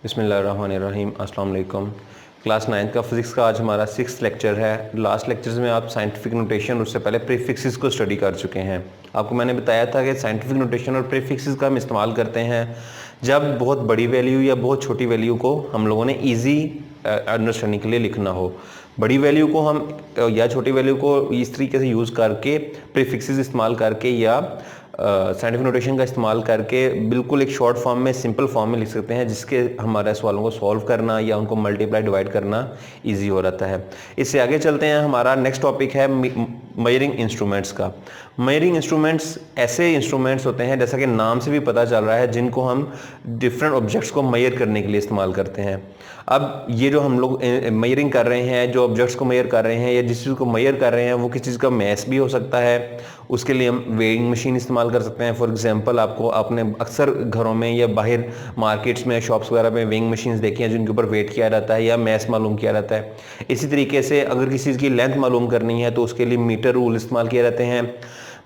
बिस्मिल्लाहिर्रहमानिर्रहीम अस्सलाम वालेकुम। क्लास 9 का फिज़िक्स का आज हमारा 6th लेक्चर है। लास्ट लेक्चर्स में आप साइंटिफिक नोटेशन उससे पहले प्रीफिक्सेस को स्टडी कर चुके हैं। आपको मैंने बताया था कि साइंटिफिक नोटेशन और प्रीफिक्सेस का हम इस्तेमाल करते हैं जब बहुत बड़ी वैल्यू या बहुत छोटी वैल्यू को हम लोगों ने ईजी अंडरस्टैंडिंग के लिए लिखना हो। बड़ी वैल्यू को हम या छोटी वैल्यू को इस तरीके से यूज़ करके प्रीफिक्सेस इस्तेमाल करके या साइंटिफिक नोटेशन का इस्तेमाल करके बिल्कुल एक शॉर्ट फॉर्म में सिंपल फॉर्म में लिख सकते हैं, जिसके हमारे सवालों को सॉल्व करना या उनको मल्टीप्लाई डिवाइड करना इजी हो रहता है। इससे आगे चलते हैं, हमारा नेक्स्ट टॉपिक है मेजरिंग इंस्ट्रूमेंट्स का। मेजरिंग इंस्ट्रूमेंट्स ऐसे इंस्ट्रूमेंट्स होते हैं, जैसा कि नाम से भी पता चल रहा है, जिनको हम डिफरेंट ऑब्जेक्ट्स को मेजर करने के लिए इस्तेमाल करते हैं। अब ये जो हम लोग मेजरिंग कर रहे हैं, जो ऑब्जेक्ट्स को मेजर कर रहे हैं या जिस चीज़ को मेजर कर रहे हैं, वो किसी चीज़ का मैस भी हो सकता है। उसके लिए हम वेइंग मशीन इस्तेमाल कर सकते हैं। फॉर एग्जांपल आपने अक्सर घरों में या बाहर मार्केट्स में शॉप्स वगैरह में वेइंग मशीन्स देखी हैं जिनके ऊपर वेट किया जाता है या मैस मालूम किया जाता है। इसी तरीके से अगर किसी चीज़ की लेंथ मालूम करनी है तो उसके लिए मीटर रूल इस्तेमाल किए जाते हैं,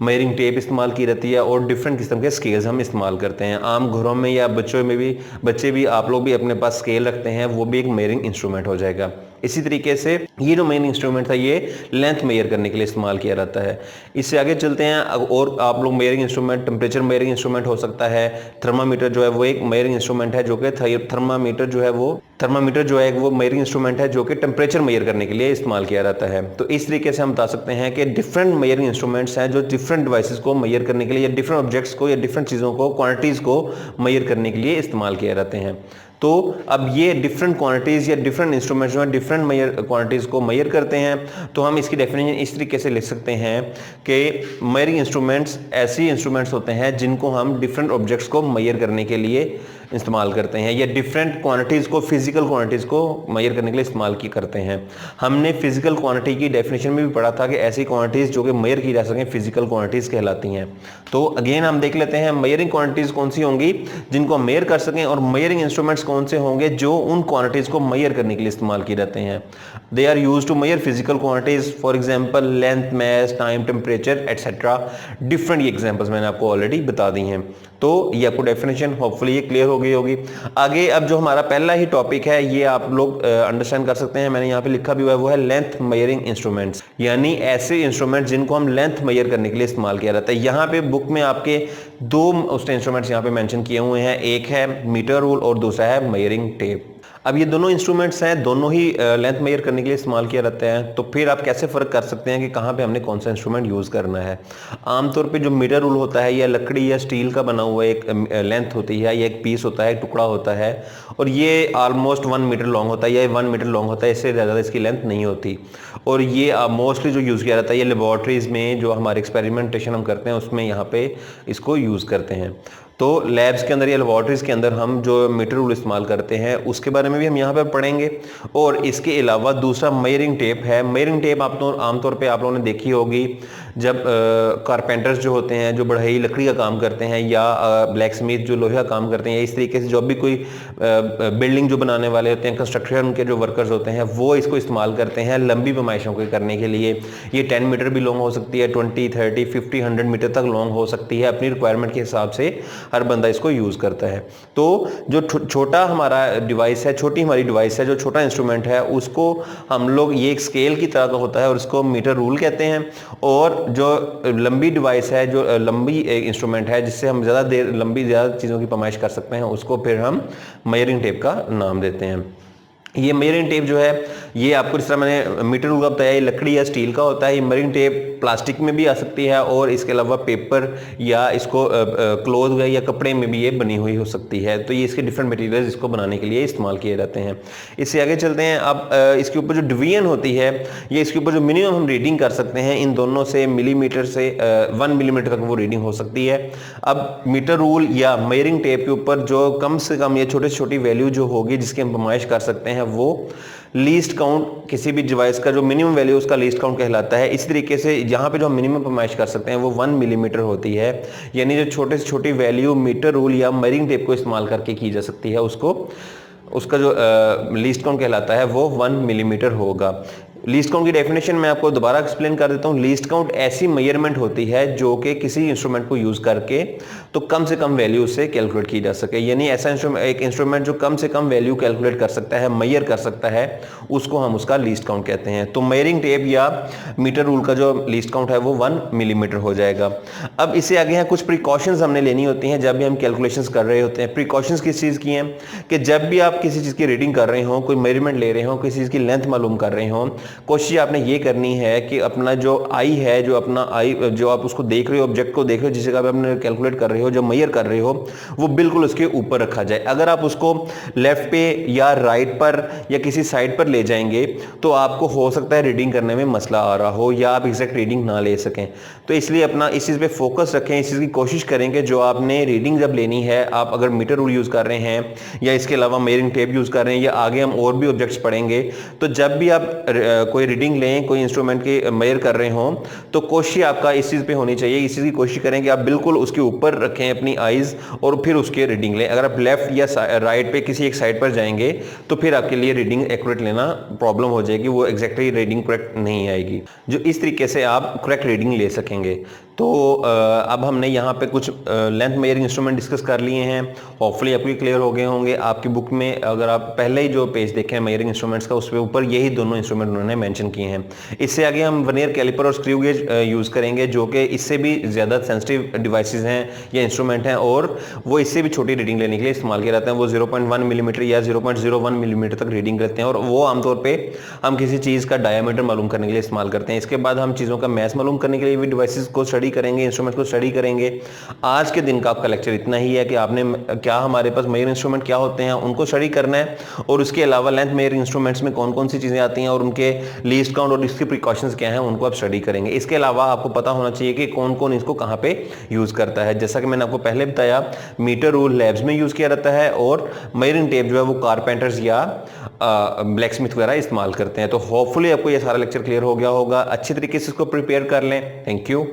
मेजरिंग टेप इस्तेमाल की जाती है और डिफरेंट किस्म के स्केल्स हम इस्तेमाल करते हैं। आम घरों में या बच्चे भी आप लोग भी अपने पास स्केल रखते हैं, वो भी एक मेजरिंग इंस्ट्रूमेंट हो जाएगा। इसी तरीके से ये जो मेन इंस्ट्रूमेंट था, ये लेंथ मेजर करने के लिए इस्तेमाल किया जाता है। इससे आगे चलते हैं, और आप लोग measuring instrument, temperature measuring instrument हो सकता है। थर्मामीटर जो है वो एक मेजरिंग इंस्ट्रूमेंट है, जो कि थर्मामीटर जो है वो मेजरिंग इंस्ट्रूमेंट है जो कि टेम्परेचर मेजर करने के लिए इस्तेमाल किया जाता है। तो इस तरीके से हम बता सकते हैं कि डिफरेंट मेजरिंग इंस्ट्रूमेंट्स हैं जो डिफरेंट डिवाइसेस को मेजर करने के लिए या डिफरेंट ऑब्जेक्ट्स को या डिफरेंट चीज़ों को, क्वांटिटीज़ को मेजर करने के लिए इस्तेमाल किए जाते हैं। तो अब ये डिफरेंट क्वांटिटीज़ या डिफरेंट इंस्ट्रूमेंट्स जो है डिफरेंट क्वांटिटीज़ को मेजर करते हैं। तो हम इसकी डेफिनेशन इस तरीके से लिख सकते हैं कि मेजरिंग इंस्ट्रूमेंट्स ऐसी इंस्ट्रूमेंट्स होते हैं जिनको हम डिफरेंट ऑब्जेक्ट्स को मेजर करने के लिए इस्तेमाल करते हैं या डिफरेंट क्वांटिटीज़ को, फिजिकल क्वांटिटीज़ को मेजर करने के लिए इस्तेमाल करते हैं। हमने फिजिकल क्वांटिटी की डेफिनेशन में भी पढ़ा था कि ऐसी क्वांटिटीज़ जो कि मेजर की जा सकें फिजिकल क्वांटिटीज़ कहलाती हैं। तो अगेन हम देख लेते हैं मेजरिंग क्वांटिटीज़ कौन सी होंगी जिनको हम मेजर कर सकें, और मेजरिंग इंस्ट्रूमेंट्स कौन से होंगे जो उन क्वांटिटीज़ को मेजर करने के लिए इस्तेमाल किए जाते हैं। They are used to measure physical quantities, for example length, mass, time, temperature etcetera. Different ये एग्जांपल्स मैंने आपको ऑलरेडी बता दी हैं। तो ये आपको डेफिनेशन होपफुली ये क्लियर हो गई होगी। आगे अब जो हमारा पहला ही टॉपिक है, ये आप लोग अंडरस्टैंड कर सकते हैं, मैंने यहाँ पे लिखा भी हुआ है, वो है लेंथ मेजरिंग इंस्ट्रूमेंट्स, यानी ऐसे इंस्ट्रूमेंट जिनको हम लेंथ मेजर करने के लिए इस्तेमाल किया जाता है। यहाँ पे बुक में आपके दो उसके इंस्ट्रूमेंट्स यहाँ पे मेंशन किए हुए हैं, एक है मीटर रूल और दूसरा है मेजरिंग टेप। अब ये दोनों इंस्ट्रूमेंट्स हैं, दोनों ही लेंथ मेजर करने के लिए इस्तेमाल किया जाता है। तो फिर आप कैसे फ़र्क कर सकते हैं कि कहाँ पे हमने कौन सा इंस्ट्रूमेंट यूज़ करना है। आमतौर पे जो मीटर रूल होता है, या लकड़ी या स्टील का बना हुआ एक लेंथ होती है, या एक पीस होता है, एक टुकड़ा होता है, और ये ऑलमोस्ट 1 मीटर लॉन्ग होता है या 1 मीटर लॉन्ग होता है, इससे ज़्यादा इसकी लेंथ नहीं होती। और ये मोस्टली जो यूज़ किया जाता है, ये लेबॉर्ट्रीज़ में जो हमारे एक्सपेरिमेंटेशन हम करते हैं उसमें यहाँ पे इसको यूज़ करते हैं। तो लैब्स के अंदर या लेबॉर्ट्रीज़ के अंदर हम जो मीटर रूल इस्तेमाल करते हैं उसके बारे में भी हम यहाँ पर पढ़ेंगे। और इसके अलावा दूसरा मेजरिंग टेप है। मेजरिंग टेप आमतौर पे आप लोगों ने देखी होगी, जब कारपेंटर्स जो होते हैं, जो बढ़ई लकड़ी का काम करते हैं, या ब्लैक स्मिथ जो लोहे का काम करते हैं, इस तरीके से जो भी कोई बिल्डिंग जो बनाने वाले होते हैं, कंस्ट्रक्शन के जो वर्कर्स होते हैं, वो इसको इस्तेमाल करते हैं लंबी पैमाइशों को करने के लिए। ये 10 मीटर भी लॉन्ग हो सकती है, 20, 30, 50, 100 मीटर तक लॉन्ग हो सकती है। अपनी रिक्वायरमेंट के हिसाब से हर बंदा इसको यूज़ करता है। तो जो छोटा हमारा डिवाइस है, छोटी हमारी डिवाइस है, जो छोटा इंस्ट्रूमेंट है, उसको हम लोग, ये एक स्केल की तरह का होता है और इसको मीटर रूल कहते हैं। और जो लंबी डिवाइस है, जो लंबी इंस्ट्रूमेंट है, जिससे हम ज़्यादा चीज़ों की पैमाइश कर सकते हैं, उसको फिर हम मेजरिंग टेप का नाम देते हैं। ये मेजरिंग टेप जो है, ये आपको जिस तरह मैंने मीटर रूल का बताया, ये लकड़ी या स्टील का होता है। ये मेजरिंग टेप प्लास्टिक में भी आ सकती है, और इसके अलावा पेपर या इसको क्लोथ या कपड़े में भी ये बनी हुई हो सकती है। तो ये इसके डिफरेंट मटेरियल्स इसको बनाने के लिए इस्तेमाल किए जाते हैं। इससे आगे चलते हैं। अब इसके ऊपर जो डिवीजन होती है, ये इसके ऊपर जो मिनिमम हम रीडिंग कर सकते हैं, इन दोनों से मिलीमीटर से 1 मिलीमीटर तक वो रीडिंग हो सकती है। अब मीटर रूल या मेजरिंग टेप के ऊपर जो कम से कम ये छोटी छोटी वैल्यू जो होगी जिसकी हम पैमाइश कर सकते हैं, वो लीस्ट काउंट, किसी भी डिवाइस का जो मिनिमम वैल्यू उसका लीस्ट काउंट कहलाता है। इसी तरीके से यहाँ पे जो हम मिनिमम पैमाइश कर सकते हैं वो 1 मिलीमीटर होती है, यानी जो छोटे से छोटी वैल्यू मीटर रूल या मेजरिंग टेप को इस्तेमाल करके की जा सकती है, उसका जो लीस्ट काउंट कहलाता है वो 1 मिलीमीटर होगा। लीस्ट काउंट की डेफिनेशन मैं आपको दोबारा एक्सप्लेन कर देता हूं। लीस्ट काउंट ऐसी मेजरमेंट होती है जो कि किसी इंस्ट्रूमेंट को यूज करके तो कम से कम वैल्यू से कैलकुलेट की जा सके, यानी ऐसा एक इंस्ट्रूमेंट जो कम से कम वैल्यू कैलकुलेट कर सकता है, मेजर कर सकता है, उसको हम उसका लीस्ट काउंट कहते हैं। तो मेजरिंग टेप या मीटर रूल का जो लीस्ट काउंट है वो 1 मिलीमीटर हो जाएगा। अब इससे आगे हैं कुछ प्रिकॉशंस हमने लेनी होती हैं जब भी हम कैलकुलेशंस कर रहे होते हैं। प्रिकॉशंस किस चीज़ की हैं कि जब भी आप किसी चीज़ की रीडिंग कर रहे हो, कोई मेजरमेंट ले रहे हो, किसी चीज़ की लेंथ मालूम कर रहे हो, कोशिश आपने ये करनी है कि अपना जो आई है, जो अपना आई जो आप उसको देख रहे हो, ऑब्जेक्ट को देख रहे हो, जिस जगह पे आपने कैलकुलेट कर रहे हो, जो मेजर कर रहे हो, वो बिल्कुल उसके ऊपर रखा जाए। अगर आप उसको लेफ्ट पे या राइट पर या किसी साइड पर ले जाएंगे तो आपको हो सकता है रीडिंग करने में मसला आ रहा हो या आप एग्जैक्ट रीडिंग ना ले सकें। तो इसलिए अपना इस चीज़ पे फोकस रखें, इस चीज़ की कोशिश करें कि जो आपने रीडिंग जब लेनी है, आप अगर मीटर रूल यूज़ कर रहे हैं या इसके अलावा मेजरिंग टेप यूज़ कर रहे हैं या आगे हम और भी ऑब्जेक्ट्स पढ़ेंगे, तो जब भी आप कोई रीडिंग लें, कोई इंस्ट्रूमेंट की मेजर कर रहे हों, तो कोशिश आपका इस चीज़ पे होनी चाहिए, इस चीज़ की कोशिश करें कि आप बिल्कुल उसके ऊपर रखें अपनी आइज़ और फिर उसके रीडिंग लें। अगर आप लेफ्ट या राइट पे किसी एक साइड पर जाएंगे तो फिर आपके लिए रीडिंग एक्यूरेट लेना प्रॉब्लम हो जाएगी, वो एग्जैक्टली रीडिंग करेक्ट नहीं आएगी। जो इस तरीके से आप करेक्ट रीडिंग ले सकेंगे। तो अब हमने यहाँ पे कुछ लेंथ मेजरिंग इंस्ट्रूमेंट डिस्कस कर लिए हैं, होपफुली आपको क्लियर हो गए होंगे। आपकी बुक में अगर आप पहले ही जो पेज देखें मेजरिंग इंस्ट्रूमेंट्स का, उसके ऊपर यही दोनों इंस्ट्रूमेंट उन्होंने मेंशन किए हैं। इससे आगे हम वर्नियर कैलिपर और स्क्रू गेज यूज़ करेंगे, जो कि इससे भी ज़्यादा सेंसिटिव डिवाइसेज हैं या इंस्ट्रूमेंट हैं और वो इससे भी छोटी रीडिंग लेने के लिए इस्तेमाल किए जाते हैं। वो 0.1 मिलीमीटर या 0.01 मिलीमीटर तक रीडिंग करते हैं और वो आमतौर पर हम किसी चीज़ का डायमीटर मालूम करने के लिए इस्तेमाल करते हैं। इसके बाद हम चीज़ों का मैथ मालूम करने के लिए भी डिवाइसेज को स्टडी करेंगे, इंस्ट्रूमेंट को स्टडी करेंगे। आज के दिन का आपका लेक्चर इतना ही है कि आपने क्या हमारे पास मेजर इंस्ट्रूमेंट क्या होते हैं उनको स्टडी करना है और उसके अलावा लेंथ मेजर इंस्ट्रूमेंट्स में कौन कौन सी चीज़ें आती हैं और उनके लीस्ट काउंट और इसके प्रिकॉशंस क्या हैं उनको आप स्टडी करेंगे। इसके अलावा आपको पता होना चाहिए कि कौन कौन इसको कहाँ पे यूज़ करता है। जैसा कि मैंने आपको पहले बताया, मीटर रूल लैब्स में यूज़ किया जाता है और मेजरिंग टेप जो है वो कारपेंटर्स या ब्लैक स्मिथ वगैरह इस्तेमाल करते हैं। तो होपफुली आपको ये सारा लेक्चर क्लियर हो गया होगा। अच्छी तरीके से इसको प्रिपेयर कर लें। Thank you.